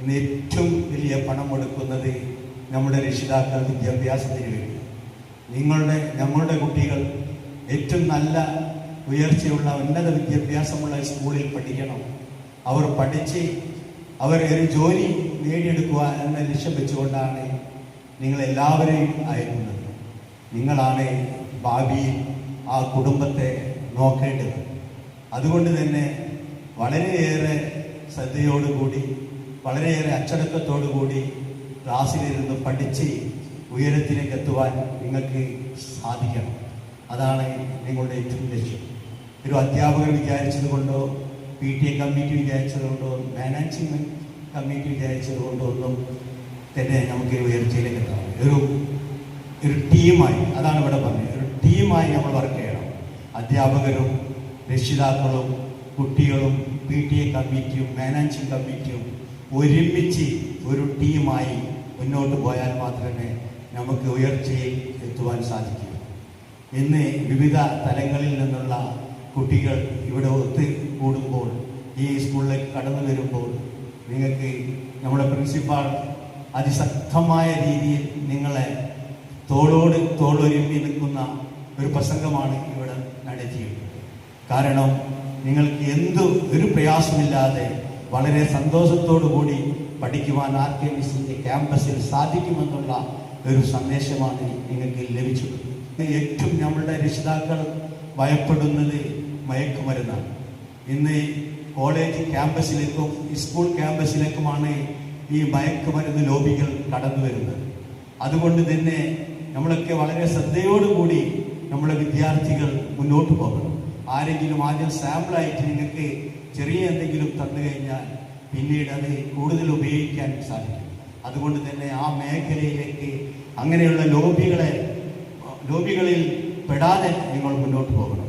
ഇന്ന് ഏറ്റവും വലിയ പണം കൊടുക്കുന്നത് നമ്മുടെ രക്ഷിതാക്കൾ വിദ്യാഭ്യാസത്തിന് വേണ്ടി. ഞങ്ങളുടെ കുട്ടികൾ ഏറ്റവും നല്ല ഉയർച്ചയുള്ള ഉന്നത വിദ്യാഭ്യാസമുള്ള സ്കൂളിൽ പഠിക്കണം. അവർ പഠിച്ച് അവർ ഒരു ജോലി നേടിയെടുക്കുക എന്ന ലക്ഷ്യം വെച്ചുകൊണ്ടാണ് നിങ്ങളെല്ലാവരെയും അയക്കുന്നത്. നിങ്ങളാണ് ഭാവിയിൽ ആ കുടുംബത്തെ നോക്കേണ്ടത്. അതുകൊണ്ട് തന്നെ വളരെയേറെ ശ്രദ്ധയോടുകൂടി വളരെയേറെ അച്ചടക്കത്തോടുകൂടി ക്ലാസ്സിലിരുന്ന് പഠിച്ച് ഉയരത്തിലേക്ക് എത്തുവാൻ നിങ്ങൾക്ക് സാധിക്കണം. അതാണ് നിങ്ങളുടെ ഏറ്റവും ലക്ഷ്യം. ഒരു അധ്യാപകർ വിചാരിച്ചത് കൊണ്ടോ PTA കമ്മിറ്റി വിചാരിച്ചത് കൊണ്ടോ മാനേജ്മെന്റ് കമ്മിറ്റി വിചാരിച്ചത് കൊണ്ടോ ഒന്നും തന്നെ നമുക്ക് ഉയർച്ചയിലേക്ക് എത്താം. ഒരു ടീമായി, അതാണ് ഇവിടെ പറഞ്ഞത്, ഒരു ടീമായി നമ്മൾ വർക്ക് ചെയ്യണം. അധ്യാപകരും രക്ഷിതാക്കളും കുട്ടികളും PTA കമ്മിറ്റിയും മാനേജിംഗ് കമ്മിറ്റിയും ഒരുമിച്ച് ഒരു ടീമായി മുന്നോട്ട് പോയാൽ മാത്രമേ നമുക്ക് ഉയർച്ചയിൽ എത്തുവാൻ സാധിക്കൂ. ഇന്ന് വിവിധ തലങ്ങളിൽ നിന്നുള്ള കുട്ടികൾ ഇവിടെ ഒത്തുകൂടുമ്പോൾ, ഈ സ്കൂളിലേക്ക് കടന്നു വരുമ്പോൾ, നിങ്ങൾക്ക് നമ്മുടെ പ്രിൻസിപ്പാൾ അതിശക്തമായ രീതിയിൽ നിങ്ങളെ തോളോട് തോളൊരുമ്പി നിൽക്കുന്ന ഒരു പ്രസംഗമാണ് ഇവിടെ നടത്തിയത്. കാരണം നിങ്ങൾക്ക് ഒരു പ്രയാസമില്ലാതെ വളരെ സന്തോഷത്തോടു കൂടി പഠിക്കുവാൻ RKMSന്റെ ക്യാമ്പസിൽ സാധിക്കുമെന്നുള്ള ഒരു സന്ദേശമാണ് നിങ്ങൾക്ക് ലഭിച്ചത്. ഏറ്റവും നമ്മളുടെ രക്ഷിതാക്കൾ ഭയപ്പെടുന്നത് മയക്കുമരുന്നാണ്. ഇന്ന് കോളേജ് ക്യാമ്പസിലേക്കും സ്കൂൾ ക്യാമ്പസിലേക്കുമാണ് ഈ മയക്കുമരുന്ന് ലോബികൾ കടന്നു വരുന്നത്. അതുകൊണ്ട് തന്നെ നമ്മളൊക്കെ വളരെ ശ്രദ്ധയോടുകൂടി നമ്മുടെ വിദ്യാർത്ഥികൾ മുന്നോട്ട് പോകണം. ആരെങ്കിലും ആദ്യം സാമ്പിളായിട്ട് നിങ്ങൾക്ക് ചെറിയ എന്തെങ്കിലും തന്നു കഴിഞ്ഞാൽ പിന്നീട് അത് കൂടുതൽ ഉപയോഗിക്കാൻ സാധിക്കും. അതുകൊണ്ട് തന്നെ ആ മേഖലയിലേക്ക് അങ്ങനെയുള്ള ലോബികളിൽ പെടാതെ നിങ്ങൾ മുന്നോട്ട് പോകണം.